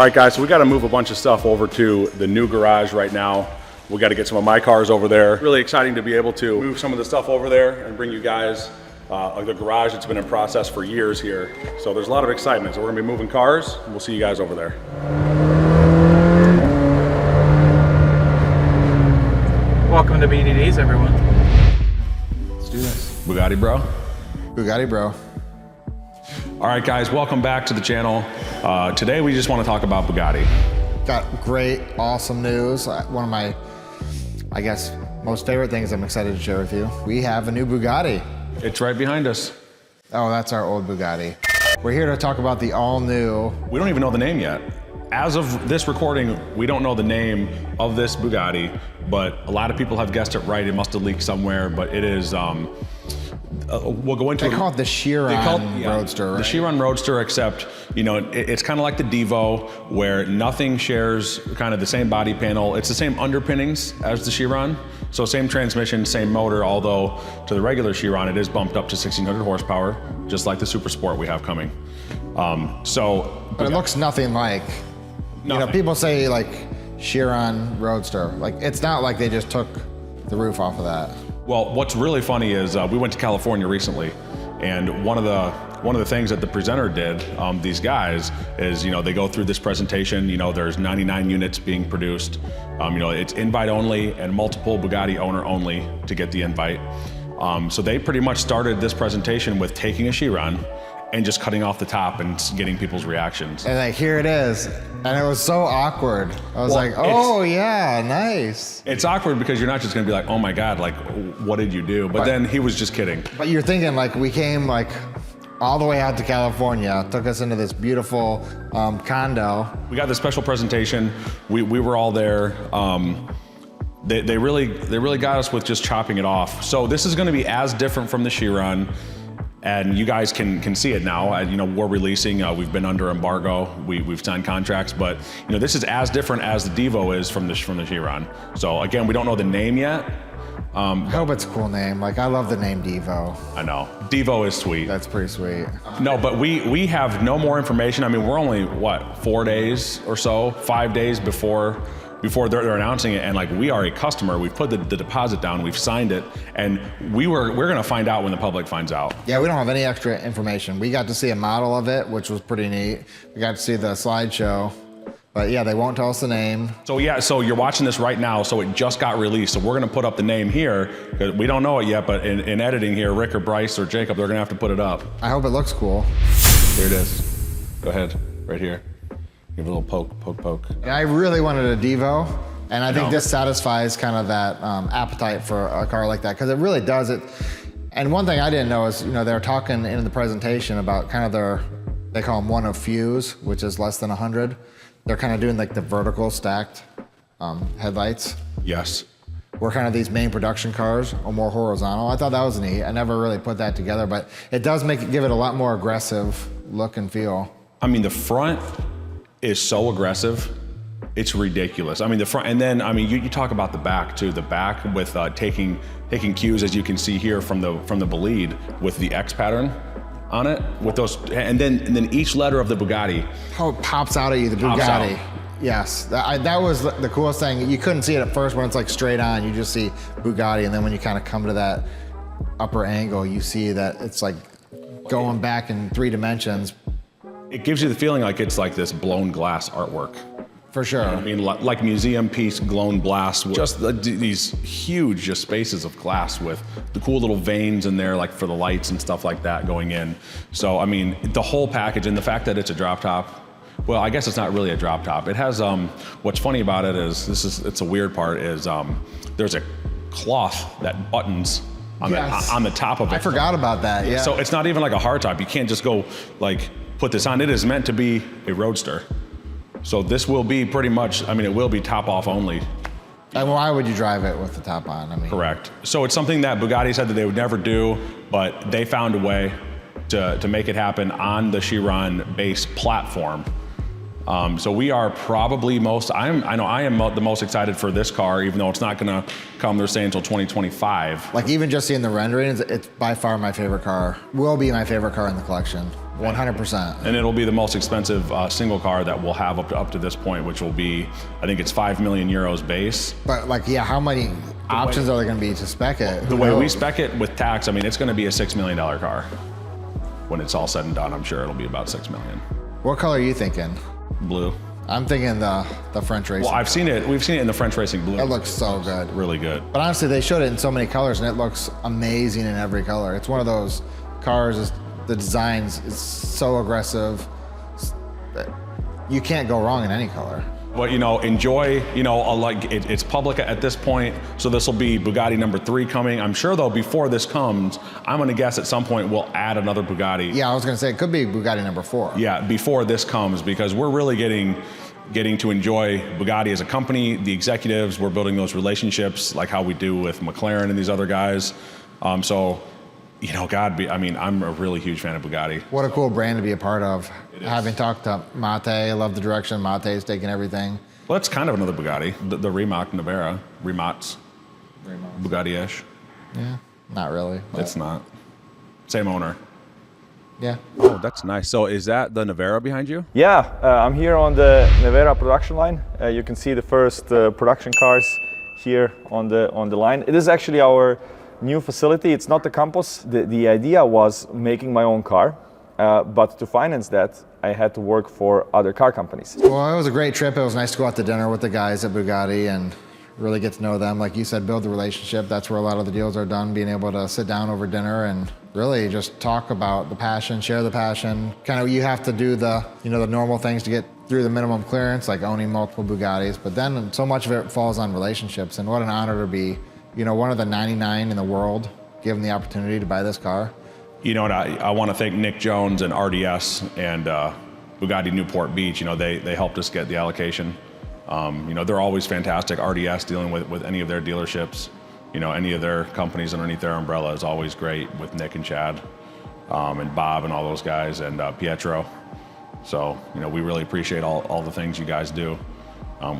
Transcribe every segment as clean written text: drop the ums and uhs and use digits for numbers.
All right, guys, so we got to move a bunch of stuff over to the new garage right now. We got to get some of my cars over there. Really exciting to be able to move some of the stuff over there and bring you guys the garage that's been in process for years here. So there's a lot of excitement. So we're gonna be moving cars, and we'll see you guys over there. Welcome to BDDs, everyone. Let's do this. Bugatti, bro. Bugatti, bro. All right, guys, welcome back to the channel. Today we just want to talk about Bugatti. Got great, awesome news. One of my, I guess, most favorite things I'm excited to share with you. We have a new Bugatti. It's right behind us. Oh, that's our old Bugatti. We're here to talk about the all new. We don't even know the name yet. As of this recording, we don't know the name of this Bugatti, but a lot of people have guessed it right. It must have leaked somewhere, but it is, we'll go into They call it the Chiron Roadster, right? The Chiron Roadster, except, you know, it's kind of like the Devo, where nothing shares kind of the same body panel. It's the same underpinnings as the Chiron. So same transmission, same motor, although to the regular Chiron, it is bumped up to 1,600 horsepower, just like the Super Sport we have coming. But it looks nothing like, you know, people say like Chiron Roadster. Like, it's not like they just took the roof off of that. Well, what's really funny is we went to California recently, and one of the things that the presenter did, these guys, is, you know, they go through this presentation. You know, there's 99 units being produced. You know, it's invite only and multiple Bugatti owner only to get the invite. So they pretty much started this presentation with taking a Chiron and just cutting off the top and getting people's reactions. And like, here it is. And it was so awkward. I was like, oh yeah, nice. It's awkward because you're not just gonna be like, oh my God, like, what did you do? But then he was just kidding. But you're thinking, like, we came like all the way out to California, took us into this beautiful condo. We got this special presentation. We were all there. They really got us with just chopping it off. So this is gonna be as different from the Chiron, and you guys can see it now. You know, we're releasing, we've been under embargo, we've signed contracts, but you know, this is as different as the Devo is from the Chiron. So again, we don't know the name yet. I hope it's a cool name. Like, I love the name Devo. I know, Devo is sweet. That's pretty sweet. No, but we have no more information. I mean, we're only, what, 4 days or so, 5 days before they're announcing it, and like, we are a customer. We've put the deposit down, we've signed it, and we're gonna find out when the public finds out. Yeah, we don't have any extra information. We got to see a model of it, which was pretty neat. We got to see the slideshow, but yeah, they won't tell us the name. So yeah, so you're watching this right now, so it just got released. So we're gonna put up the name here, because we don't know it yet, but in editing here, Rick or Brice or Jacob, they're gonna have to put it up. I hope it looks cool. Here it is. Go ahead, right here. Give it a little poke. I really wanted a Devo, and I think this satisfies kind of that appetite for a car like that, because it really does it. And one thing I didn't know is, you know, they were talking in the presentation about kind of they call them one of fews, which is less than 100. They're kind of doing like the vertical stacked headlights. Yes. Where kind of these main production cars are more horizontal. I thought that was neat. I never really put that together, but it does give it a lot more aggressive look and feel. I mean, the front is so aggressive, it's ridiculous. I mean, the front, and then, I mean, you talk about the back too. The back with taking cues, as you can see here from the bolide, with the X pattern on it, with those, and then each letter of the Bugatti. How it pops out at you, the Bugatti. Yes, that was the coolest thing. You couldn't see it at first when it's like straight on. You just see Bugatti, and then when you kind of come to that upper angle, you see that it's like going back in 3 dimensions. It gives you the feeling like it's like this blown glass artwork. For sure. You know, I mean, like museum piece blown glass, just these huge just spaces of glass with the cool little veins in there, like for the lights and stuff like that going in. So, I mean, the whole package, and the fact that it's a drop top, well, I guess it's not really a drop top. It has, what's funny about it is, it's a weird part, is there's a cloth that buttons on the top of it. I forgot about that, yeah. So it's not even like a hard top. You can't just go like, put this on. It is meant to be a Roadster. So this will be pretty much, I mean, it will be top off only. And why would you drive it with the top on? I mean, correct. So it's something that Bugatti said that they would never do, but they found a way to make it happen on the Chiron base platform. So we are probably I know I am the most excited for this car, even though it's not gonna come, they're saying, until 2025. Like even just seeing the renderings, it's by far my favorite car. Will be my favorite car in the collection, 100%. And it'll be the most expensive single car that we'll have up to this point, which will be, I think it's 5 million euros base. But like, yeah, how many options are there gonna be to spec it? The way we spec it with tax, I mean, it's gonna be a $6 million car. When it's all said and done, I'm sure it'll be about 6 million. What color are you thinking? Blue. I'm thinking the French racing. Well, we've seen it in the French racing blue. It looks so good. Really good. But honestly, they showed it in so many colors and it looks amazing in every color. It's one of those cars, the designs is so aggressive. You can't go wrong in any color. But enjoy, it's public at this point, so this will be Bugatti number 3 coming. I'm sure though, before this comes, I'm gonna guess at some point we'll add another Bugatti. Yeah, I was gonna say, it could be Bugatti number 4. Yeah, before this comes, because we're really getting to enjoy Bugatti as a company, the executives, we're building those relationships like how we do with McLaren and these other guys. I'm a really huge fan of Bugatti. What a cool brand to be a part of. Having talked to Mate, I love the direction Mate's taking everything. Well, that's kind of another Bugatti, the RIMAC Nevera, Rimac, Bugatti-ish. Yeah, not really. It's not. Same owner. Yeah. Oh, that's nice. So is that the Nevera behind you? Yeah, I'm here on the Nevera production line. You can see the first production cars here on the line. It is actually our new facility. It's not the campus. The idea was making my own car, but to finance that, I had to work for other car companies. Well, it was a great trip. It was nice to go out to dinner with the guys at Bugatti and really get to know them. Like you said, build the relationship. That's where a lot of the deals are done, being able to sit down over dinner and really just talk about the passion, share the passion. Kind of, you have to do the normal things to get through the minimum clearance, like owning multiple Bugattis, but then so much of it falls on relationships. And what an honor to be, one of the 99 in the world, given the opportunity to buy this car. I want to thank Nick Jones and RDS and Bugatti Newport Beach. They helped us get the allocation. They're always fantastic. RDS dealing with any of their dealerships, any of their companies underneath their umbrella is always great with Nick and Chad and Bob and all those guys and Pietro. So, we really appreciate all the things you guys do.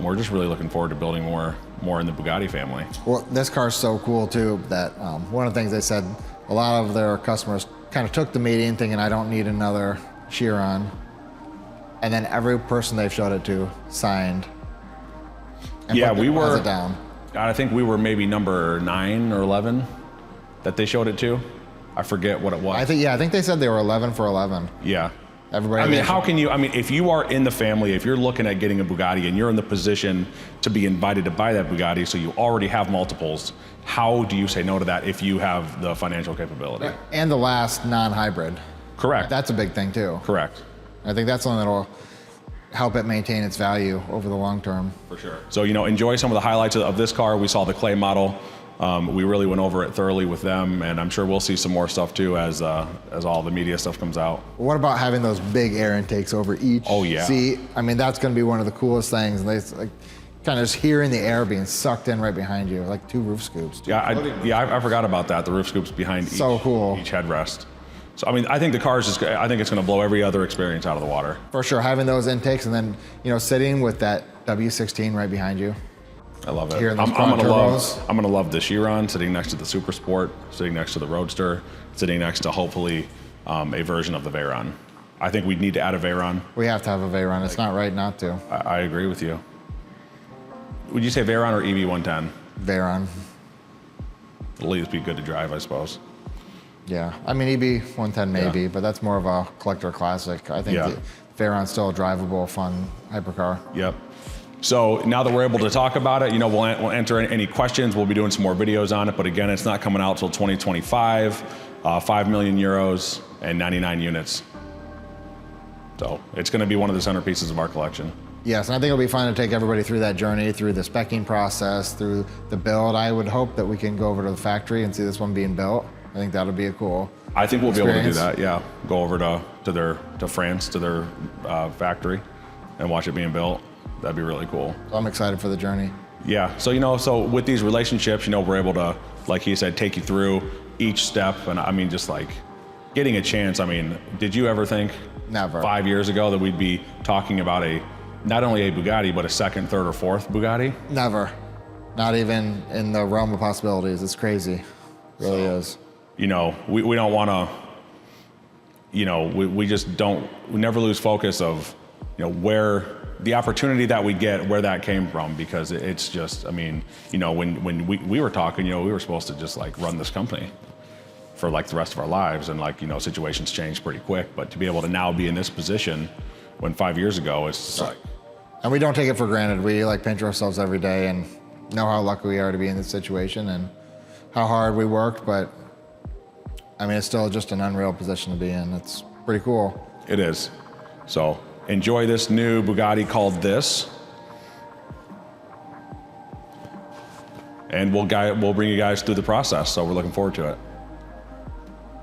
We're just really looking forward to building more in the Bugatti family. Well, this car's so cool too that one of the things they said, a lot of their customers kind of took the meeting thinking I don't need another Chiron, and then every person they've showed it to signed. And yeah, we were it down. I think we were maybe number 9 or 11 that they showed it to. I forget what it was. I think they said they were 11 for 11. Yeah. Everybody. How can you? If you are in the family, if you're looking at getting a Bugatti and you're in the position to be invited to buy that Bugatti, so you already have multiples, how do you say no to that if you have the financial capability? And the last non-hybrid. Correct. That's a big thing too. Correct. I think that's something that'll help it maintain its value over the long term. For sure. So, enjoy some of the highlights of this car. We saw the clay model. We really went over it thoroughly with them, and I'm sure we'll see some more stuff too as all the media stuff comes out. What about having those big air intakes over each seat? That's going to be one of the coolest things. And they kind of just hearing the air being sucked in right behind you, like 2 roof scoops. Yeah, I forgot about that. The roof scoops behind each headrest. So I think the car's I think it's going to blow every other experience out of the water. For sure, having those intakes and then sitting with that W16 right behind you. I love it. I'm gonna love the Chiron sitting next to the Super Sport, sitting next to the Roadster, sitting next to hopefully a version of the Veyron. I think we need to add a Veyron. We have to have a Veyron. It's not right not to. I agree with you. Would you say Veyron or EV110? Veyron. It'll at least be good to drive, I suppose. Yeah, EV110 maybe, but that's more of a collector classic. I think the Veyron's still a drivable, fun hypercar. Yep. So now that we're able to talk about it, we'll enter any questions. We'll be doing some more videos on it, but again, it's not coming out till 2025. 5 million euros and 99 units. So it's going to be one of the centerpieces of our collection. Yes, and I think it'll be fun to take everybody through that journey, through the speccing process, through the build. I would hope that we can go over to the factory and see this one being built. I think that'll be a cool I think we'll experience. Be able to do that, yeah. Go over to France, to their factory, and watch it being built. That'd be really cool. I'm excited for the journey. Yeah, so so with these relationships, we're able to, like he said, take you through each step, and just like getting a chance. Did you ever think Never. 5 years ago that we'd be talking about not only a Bugatti, but a second, third, or fourth Bugatti? Never. Not even in the realm of possibilities. It's crazy. It really is. You know, we don't want to, you know, we just don't, we never lose focus of, you know, where the opportunity that we get, where that came from, because it's just, I mean, you know, when we were talking, you know, we were supposed to just like run this company for like the rest of our lives, and like, you know, situations change pretty quick, but to be able to now be in this position when 5 years ago, it's just like. And we don't take it for granted. We like pinch ourselves every day and know how lucky we are to be in this situation and how hard we worked, but I mean, it's still just an unreal position to be in. It's pretty cool. It is. So enjoy this new Bugatti called this. And we'll bring you guys through the process. So we're looking forward to it.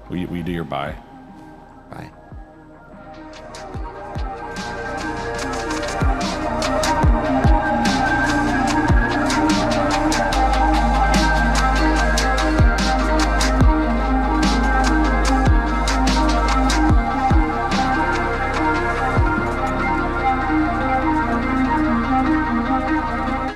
Will you do your bye? Bye.